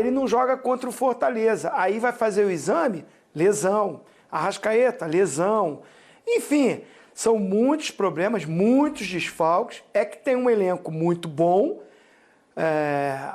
Ele não joga contra o Fortaleza. Aí vai fazer o exame, lesão. Arrascaeta, lesão. Enfim, são muitos problemas, muitos desfalques. É que tem um elenco muito bom.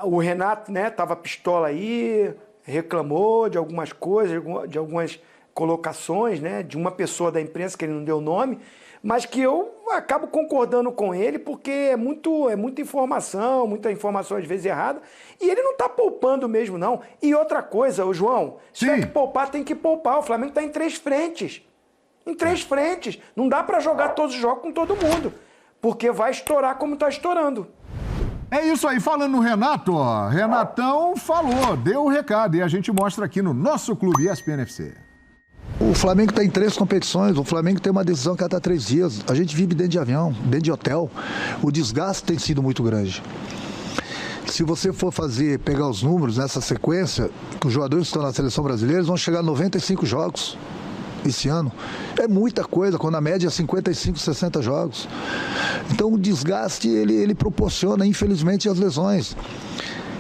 O Renato, né, tava pistola aí, reclamou de algumas coisas, de algumas colocações, né, de uma pessoa da imprensa que ele não deu nome, mas que eu acabo concordando com ele porque é muita informação às vezes errada, e ele não está poupando mesmo não. E outra coisa, o João, se tiver que poupar, tem que poupar. O Flamengo está em 3 frentes. Em 3 frentes. Não dá para jogar todos os jogos com todo mundo, porque vai estourar como está estourando. É isso aí, falando no Renato, ó, Renatão falou, deu o recado e a gente mostra aqui no nosso clube ESPN FC. O Flamengo está em 3 competições, o Flamengo tem uma decisão cada 3 dias. A gente vive dentro de avião, dentro de hotel. O desgaste tem sido muito grande. Se você for pegar os números nessa sequência, que os jogadores que estão na seleção brasileira vão chegar a 95 jogos esse ano. É muita coisa, quando a média é 55, 60 jogos. Então o desgaste, ele proporciona, infelizmente, as lesões.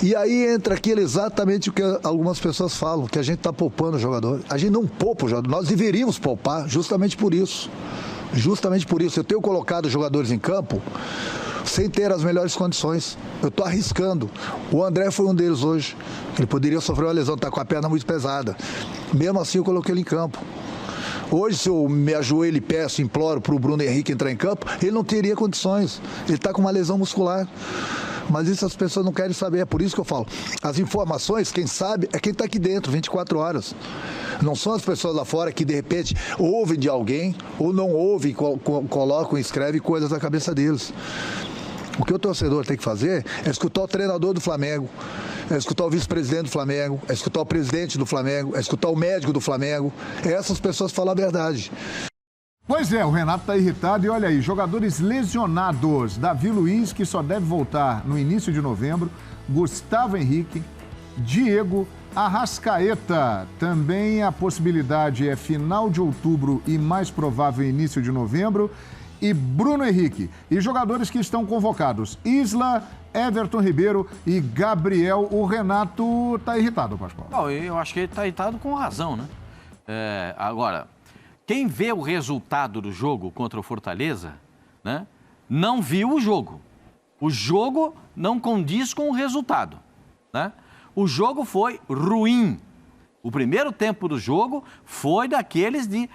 E aí entra aquilo exatamente o que algumas pessoas falam, que a gente está poupando o jogador. A gente não poupa o jogador, nós deveríamos poupar justamente por isso. Justamente por isso. Eu tenho colocado jogadores em campo sem ter as melhores condições. Eu estou arriscando. O André foi um deles hoje. Ele poderia sofrer uma lesão, está com a perna muito pesada. Mesmo assim eu coloquei ele em campo. Hoje, se eu me ajoelho e peço, imploro para o Bruno Henrique entrar em campo, ele não teria condições. Ele está com uma lesão muscular. Mas isso as pessoas não querem saber, é por isso que eu falo. As informações, quem sabe, é quem está aqui dentro, 24 horas. Não são as pessoas lá fora que, de repente, ouvem de alguém, ou não ouvem, colocam e escrevem coisas na cabeça deles. O que o torcedor tem que fazer é escutar o treinador do Flamengo, é escutar o vice-presidente do Flamengo, é escutar o presidente do Flamengo, é escutar o médico do Flamengo. Essas pessoas falam a verdade. Pois é, o Renato está irritado e olha aí, jogadores lesionados, Davi Luiz, que só deve voltar no início de novembro, Gustavo Henrique, Diego, Arrascaeta, também a possibilidade é final de outubro e mais provável início de novembro, e Bruno Henrique. E jogadores que estão convocados, Isla, Everton Ribeiro e Gabriel. O Renato está irritado, Pascoal. Não, eu acho que ele está irritado com razão, né? Agora, quem vê o resultado do jogo contra o Fortaleza, né, não viu o jogo. O jogo não condiz com o resultado, né? O jogo foi ruim. O primeiro tempo do jogo foi daqueles de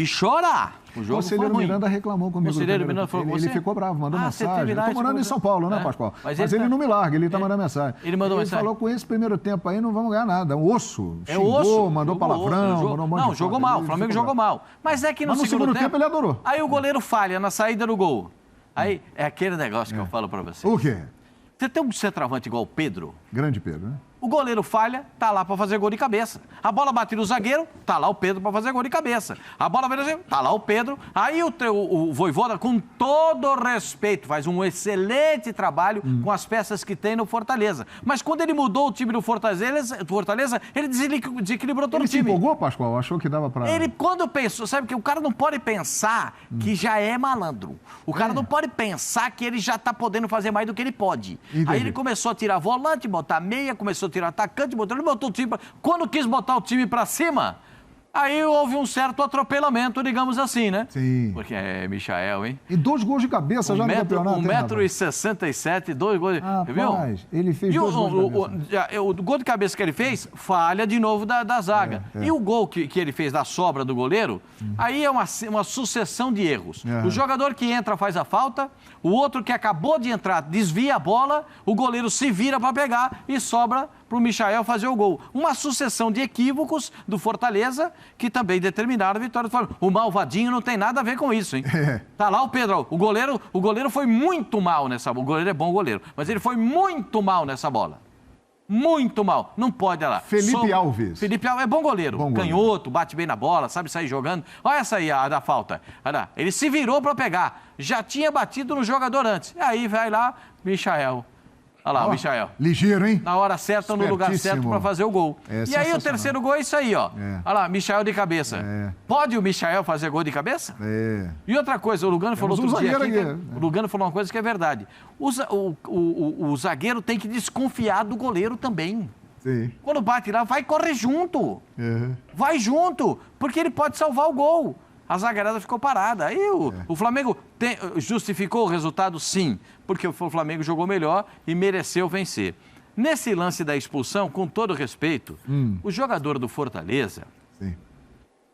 chorar. O jogo Conselheiro foi ruim. Miranda reclamou comigo. Conselheiro Miranda falou com você? Ele ficou bravo, mandou mensagem. Eu tô morando em São Paulo, né, Pascoal? Mas ele não me larga, ele tá mandando mensagem. Ele mandou mensagem? Ele falou, com esse primeiro tempo aí não vamos ganhar nada. Um osso. Xingou, osso. Mandou palavrão, mandou um monte de Não, jogou mal, o Flamengo jogou mal. Mas é que no segundo tempo ele adorou. Aí o goleiro falha na saída do gol. Aí é aquele negócio que eu falo pra você. O quê? Você tem um centroavante igual o Pedro? Grande Pedro, né? O goleiro falha, tá lá para fazer gol de cabeça. A bola bate no zagueiro, tá lá o Pedro para fazer gol de cabeça. A bola vem no zagueiro, tá lá o Pedro. Aí o Vojvoda, com todo respeito, faz um excelente trabalho com as peças que tem no Fortaleza. Mas quando ele mudou o time do Fortaleza, ele desequilibrou todo o time. Ele se empolgou, Pascoal? Achou que dava para... Ele, quando pensou, sabe que o cara não pode pensar que já é malandro. O cara não pode pensar que ele já tá podendo fazer mais do que ele pode. Entendi. Aí ele começou a tirar volante, botar meia, começou a tirar atacante, ele botou o time quando quis botar o time pra cima, aí houve um certo atropelamento, digamos assim, né? Sim. Porque é Michael, hein? E 2 gols de cabeça já no campeonato. 1,67 m, 2 gols. Viu? Ele fez 2 gols de cabeça. O gol de cabeça que ele fez, falha de novo da zaga. E o gol que ele fez da sobra do goleiro, aí é uma sucessão de erros. O jogador que entra faz a falta, o outro que acabou de entrar desvia a bola, o goleiro se vira para pegar e sobra para o Michael fazer o gol. Uma sucessão de equívocos do Fortaleza que também determinaram a vitória do Flamengo. O malvadinho não tem nada a ver com isso, hein? Tá lá o Pedro, o goleiro foi muito mal nessa bola. O goleiro é bom goleiro, mas ele foi muito mal nessa bola. Muito mal. Não pode, olha lá. Felipe Alves. Felipe Alves é bom goleiro. Canhoto, bate bem na bola, sabe sair jogando. Olha essa aí, a da falta. Olha lá. Ele se virou para pegar. Já tinha batido no jogador antes. Aí vai lá, Michael. Olha lá, o Michael. Ligeiro, hein? Na hora certa, no lugar certo para fazer o gol. E aí o terceiro gol é isso aí, ó. Olha lá, Michael de cabeça. Pode o Michael fazer gol de cabeça? E outra coisa, o Lugano falou outro dia aqui, o Lugano falou uma coisa que é verdade. O zagueiro tem que desconfiar do goleiro também. Sim. Quando bate lá, vai correr junto. Vai junto, porque ele pode salvar o gol. A zagueirada ficou parada. Aí o Flamengo justificou o resultado? Sim, porque o Flamengo jogou melhor e mereceu vencer. Nesse lance da expulsão, com todo respeito, o jogador do Fortaleza,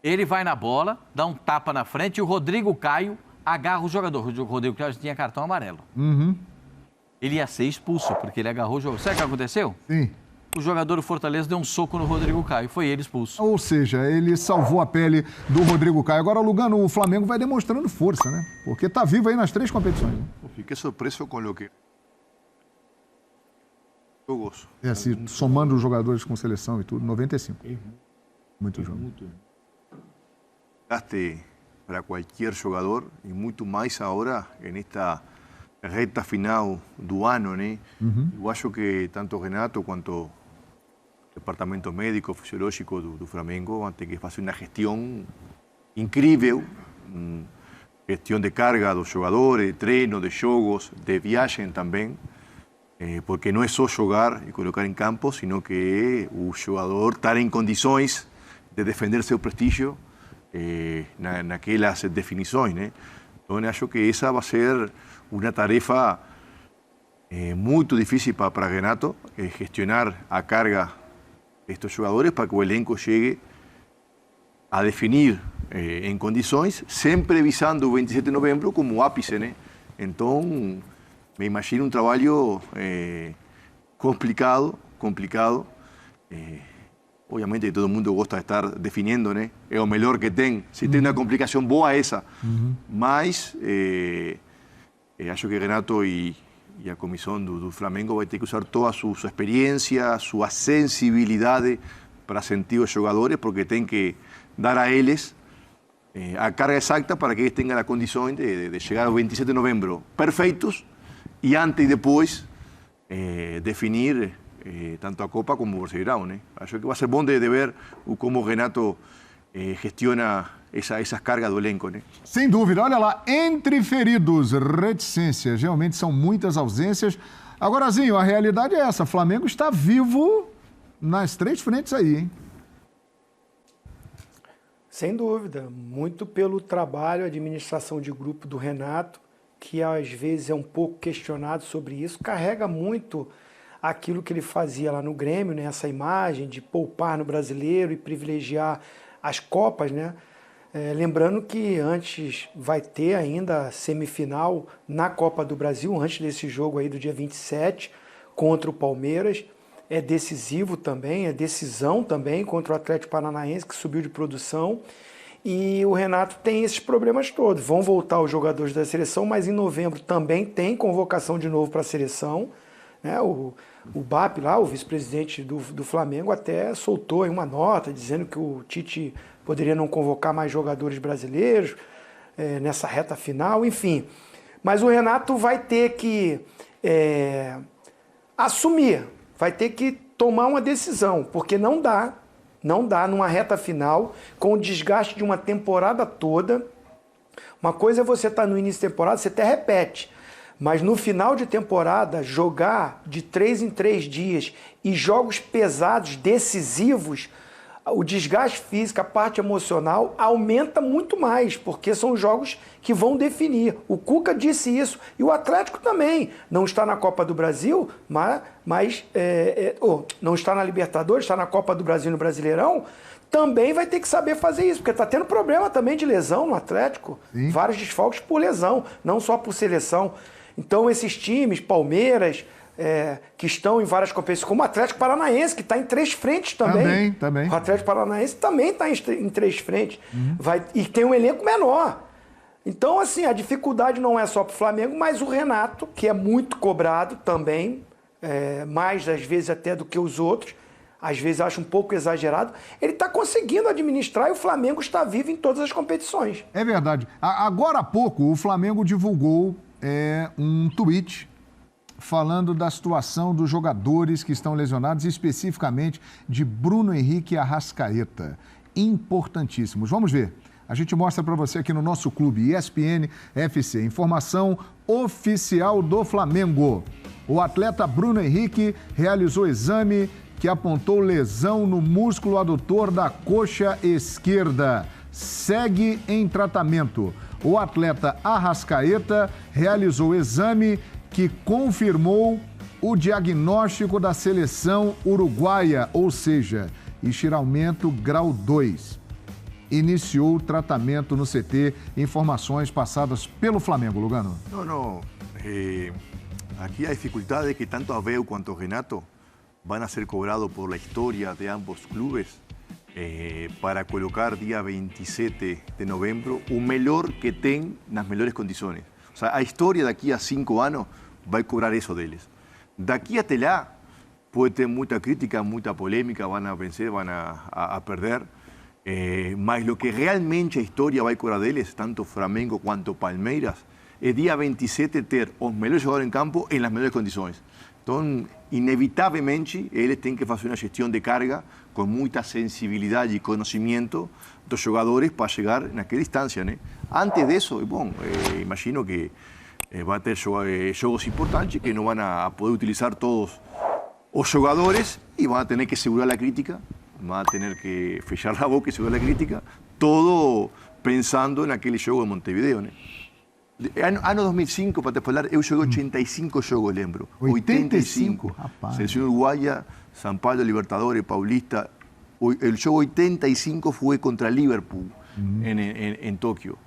ele vai na bola, dá um tapa na frente e o Rodrigo Caio agarra o jogador. O Rodrigo Caio tinha cartão amarelo. Ele ia ser expulso, porque ele agarrou o jogador. Sabe o que aconteceu? Sim. O jogador do Fortaleza deu um soco no Rodrigo Caio. Foi ele expulso. Ou seja, ele salvou a pele do Rodrigo Caio. Agora, Lugano, o Flamengo vai demonstrando força, né? Porque tá vivo aí nas 3 competições. Né? Fiquei surpreso com o que... Jogos. Assim, somando os jogadores com seleção e tudo, 95. Muito jogo. Gaste para qualquer jogador e muito mais agora nesta reta final do ano, né? Eu acho que tanto Renato quanto departamento médico, fisiológico do Flamengo tem que fazer uma gestão incrível, gestão de carga dos jogadores, de treino, de jogos, de viagem também, porque não é só jogar e colocar em campo, sino que o jogador estar em condições de defender seu prestígio naquelas definições, né? Então, acho que essa vai ser uma tarefa muito difícil para Renato, gestionar a carga estos jogadores para que o elenco chegue a definir em condições, sempre visando o 27 de novembro como ápice, né? Então, me imagino um trabalho complicado. Obviamente todo mundo gosta de estar definindo, né? É o melhor que tem. Se tem uma complicação boa, essa. Mas acho que Renato e a comissão do Flamengo vai ter que usar toda a sua experiência, sua sensibilidade para sentir os jogadores, porque tem que dar a eles a carga exata para que eles tenham a condição de chegar ao 27 de novembro perfeitos e antes e depois definir tanto a Copa como o Brasileirão, né? Acho que vai ser bom de ver como o Renato gestiona essas cargas do elenco, né? Sem dúvida. Olha lá, entre feridos, reticências, realmente são muitas ausências. Agora, Zinho, a realidade é essa, o Flamengo está vivo nas 3 frentes aí, hein? Sem dúvida, muito pelo trabalho, administração de grupo do Renato, que às vezes é um pouco questionado sobre isso, carrega muito aquilo que ele fazia lá no Grêmio, né? Essa imagem de poupar no Brasileiro e privilegiar as Copas, né? Lembrando que antes vai ter ainda semifinal na Copa do Brasil, antes desse jogo aí do dia 27, contra o Palmeiras. É decisivo também, é decisão também contra o Atlético Paranaense, que subiu de produção. E o Renato tem esses problemas todos. Vão voltar os jogadores da seleção, mas em novembro também tem convocação de novo para a seleção, né? O BAP lá, o vice-presidente do Flamengo, até soltou aí uma nota dizendo que o Tite poderia não convocar mais jogadores brasileiros nessa reta final, enfim. Mas o Renato vai ter que assumir, vai ter que tomar uma decisão, porque não dá numa reta final, com o desgaste de uma temporada toda. Uma coisa é você estar no início da temporada, você até repete, mas no final de temporada, jogar de 3 em 3 dias e jogos pesados, decisivos, o desgaste físico, a parte emocional aumenta muito mais, porque são jogos que vão definir. O Cuca disse isso, e o Atlético também. Não está na Copa do Brasil, mas não está na Libertadores, está na Copa do Brasil no Brasileirão, também vai ter que saber fazer isso, porque está tendo problema também de lesão no Atlético. Sim. Vários desfalques por lesão, não só por seleção. Então esses times, Palmeiras, que estão em várias competições, como o Atlético Paranaense, que está em 3 frentes também. Também. O Atlético Paranaense também está em 3 frentes. E tem um elenco menor. Então, assim, a dificuldade não é só para o Flamengo, mas o Renato, que é muito cobrado também, mais às vezes até do que os outros, às vezes acho um pouco exagerado, ele está conseguindo administrar e o Flamengo está vivo em todas as competições. É verdade. Agora há pouco, o Flamengo divulgou um tweet falando da situação dos jogadores que estão lesionados, especificamente de Bruno Henrique e Arrascaeta. Importantíssimos. Vamos ver. A gente mostra para você aqui no nosso clube ESPN FC. Informação oficial do Flamengo. O atleta Bruno Henrique realizou exame que apontou lesão no músculo adutor da coxa esquerda. Segue em tratamento. O atleta Arrascaeta realizou exame que confirmou o diagnóstico da seleção uruguaia, ou seja, estiramento grau 2. Iniciou o tratamento no CT. Informações passadas pelo Flamengo, Lugano. No. Aquí la dificultad es que tanto Abel cuanto Renato van a ser cobrados por la historia de ambos clubes para colocar día 27 de novembro o melhor que tem nas melhores condições. O sea, a história daqui a 5 anos vai cobrar isso deles. Daqui até lá pode ter muita crítica, muita polêmica, van a vencer, van a perder. Mas lo que realmente a história vai cobrar deles, tanto Flamengo quanto Palmeiras, é dia 27 ter os melhores jogadores em campo em las melhores condições. Então, inevitavelmente, eles têm que fazer uma gestão de carga com muita sensibilidade e conhecimento dos jogadores para chegar naquela distância, né? Antes disso, bom, imagino que vai ter jogos importantes que não vão a poder utilizar todos os jogadores e vão ter que segurar a crítica, vão ter que fechar a boca e segurar a crítica, todo pensando naquele jogo de Montevideo, né? Ano 2005, para te falar, eu joguei 85 jogos, lembro. 85. Seleção uruguaia, São Paulo, Libertadores, Paulista. O jogo 85 foi contra Liverpool, em Tóquio.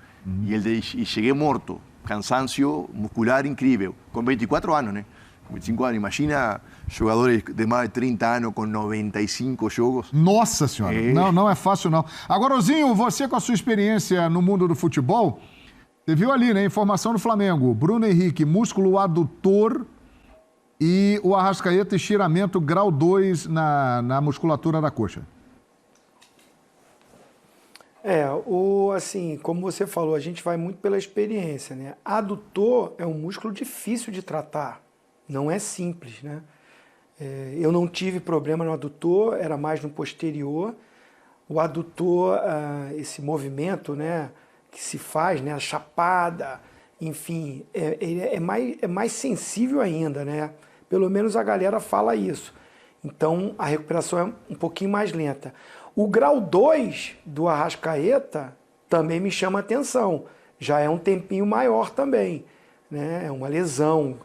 E cheguei morto, cansancio muscular incrível, com 24 anos, né? Com 25 anos. Imagina jogadores de mais de 30 anos com 95 jogos. Nossa Senhora, não é fácil não. Agora, Ozinho, você com a sua experiência no mundo do futebol, você viu ali, né? Informação do Flamengo. Bruno Henrique, músculo adutor e o Arrascaeta, estiramento grau 2 na musculatura da coxa. Assim, como você falou, a gente vai muito pela experiência, né? Adutor é um músculo difícil de tratar, não é simples, né? Eu não tive problema no adutor, era mais no posterior. O adutor, esse movimento, né, que se faz, né, a chapada, enfim, é mais sensível ainda, né? Pelo menos a galera fala isso. Então, a recuperação é um pouquinho mais lenta. O grau 2 do Arrascaeta também me chama atenção. Já é um tempinho maior também, né? É uma lesão.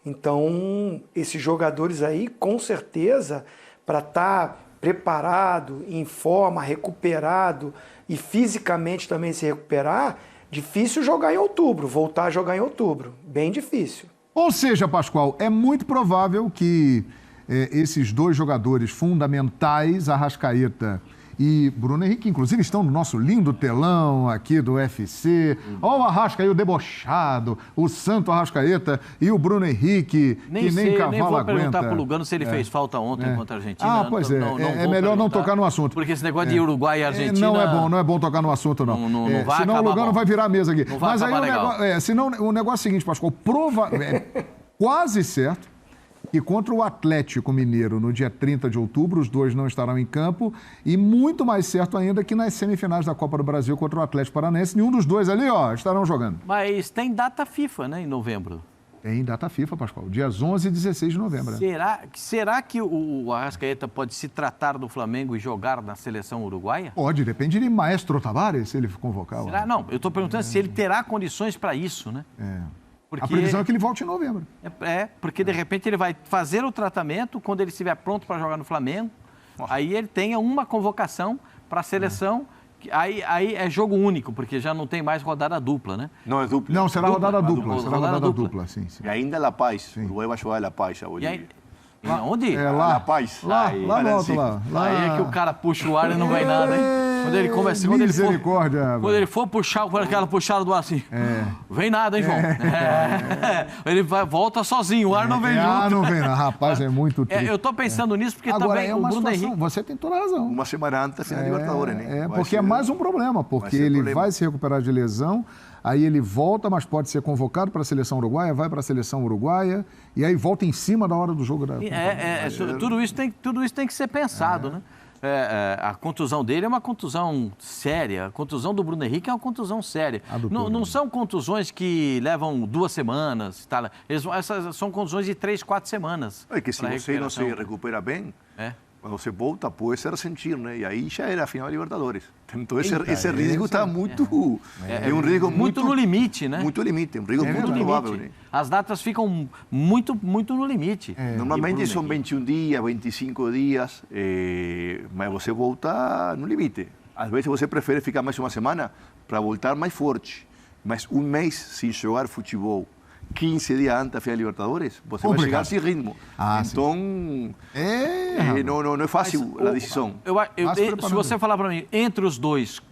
Então, esses jogadores aí, com certeza, para estar preparado, em forma, recuperado e fisicamente também se recuperar, difícil jogar em outubro, voltar a jogar em outubro. Bem difícil. Ou seja, Pascoal, é muito provável que esses dois jogadores fundamentais, Arrascaeta e Bruno Henrique, inclusive, estão no nosso lindo telão aqui do UFC. Olha o Arrasca aí, o debochado, o santo Arrascaeta e o Bruno Henrique, que nem cavalo aguenta. Nem vou perguntar pro Lugano se ele fez falta ontem contra a Argentina. Pois é. É melhor não tocar no assunto. Porque esse negócio de Uruguai e Argentina... Não é bom tocar no assunto, não. Não vai senão o Lugano vai virar a mesa aqui. Mas aí o negócio é o seguinte, Pascoal, é quase certo que contra o Atlético Mineiro, no dia 30 de outubro, os dois não estarão em campo, e muito mais certo ainda que nas semifinais da Copa do Brasil contra o Atlético Paranaense, nenhum dos dois ali, estarão jogando. Mas tem data FIFA, né, em novembro? Tem data FIFA, Pascoal, dias 11 e 16 de novembro. Será que o Arrascaeta pode se tratar do Flamengo e jogar na seleção uruguaia? Pode, depende de Maestro Tavares, se ele convocar. Não, eu estou perguntando se ele terá condições para isso, né? Porque... A previsão é que ele volte em novembro. Porque de repente ele vai fazer o tratamento, quando ele estiver pronto para jogar no Flamengo, aí ele tenha uma convocação para a seleção, aí é jogo único, porque já não tem mais rodada dupla, né? Não é dupla. Não, será rodada dupla. Será rodada dupla, sim. E ainda La Paz. O Uruguai vai jogar La Paz, a Bolívia. Onde? Lá. La Paz. Lá no alto, lá. Aí é que o cara puxa o ar e não vai nada, hein? Quando ele começa, Misericórdia. Quando ele for puxar, aquela puxada do ar assim, vem nada, hein, João? Ele volta sozinho, o ar não vem junto. Não vem, não. Rapaz, é muito triste. Eu tô pensando nisso porque Agora, também é uma o Bruno situação, Henrique... você tem toda a razão. Uma semana antes da final da Libertadores, né? Porque é mais um problema, porque ele vai se recuperar de lesão, aí ele volta, mas pode ser convocado para a seleção uruguaia, vai para a seleção uruguaia, e aí volta em cima da hora do jogo. Tudo isso tem que ser pensado, né? A contusão dele é uma contusão séria. A contusão do Bruno Henrique é uma contusão séria. Não são contusões que levam 2 semanas. Tá? Essas são contusões de 3, 4 semanas. É que se você não se recupera bem, quando você volta, pode ser ressentir, né? E aí já era a final da Libertadores. Então esse risco está muito... É um risco muito no limite, né? Muito limite, um risco muito provável. Né? As datas ficam muito no limite. Normalmente são 21 dias, 25 dias, mas você volta no limite. Às vezes você prefere ficar mais uma semana para voltar mais forte. Mas um mês sem jogar futebol, 15 dias antes da final da Libertadores, você vai chegar sem ritmo. Então, não é fácil a decisão. Se você falar para mim, entre os dois,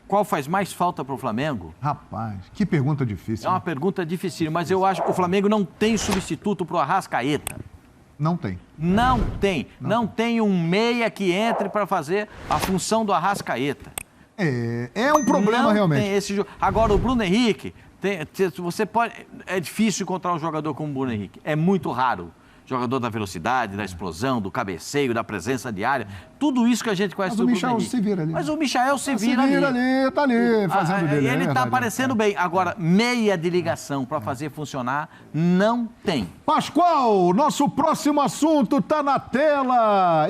qual faz mais falta para o Flamengo? Rapaz, que pergunta difícil. É uma pergunta difícil, mas eu acho que o Flamengo não tem substituto para o Arrascaeta. Não tem. Não tem um meia que entre para fazer a função do Arrascaeta. É um problema realmente. Tem esse jogo. Agora, o Bruno Henrique... É difícil encontrar um jogador como o Bruno Henrique. É muito raro. Jogador da velocidade, da explosão, do cabeceio, da presença de área. Tudo isso que a gente conhece do Bruno Henrique. Mas o Michael se vira ali. Mas o Michael se vira ali. Tá ali, fazendo dele. Ele tá aparecendo bem. Agora, meia de ligação para fazer funcionar, não tem. Pascoal, nosso próximo assunto tá na tela.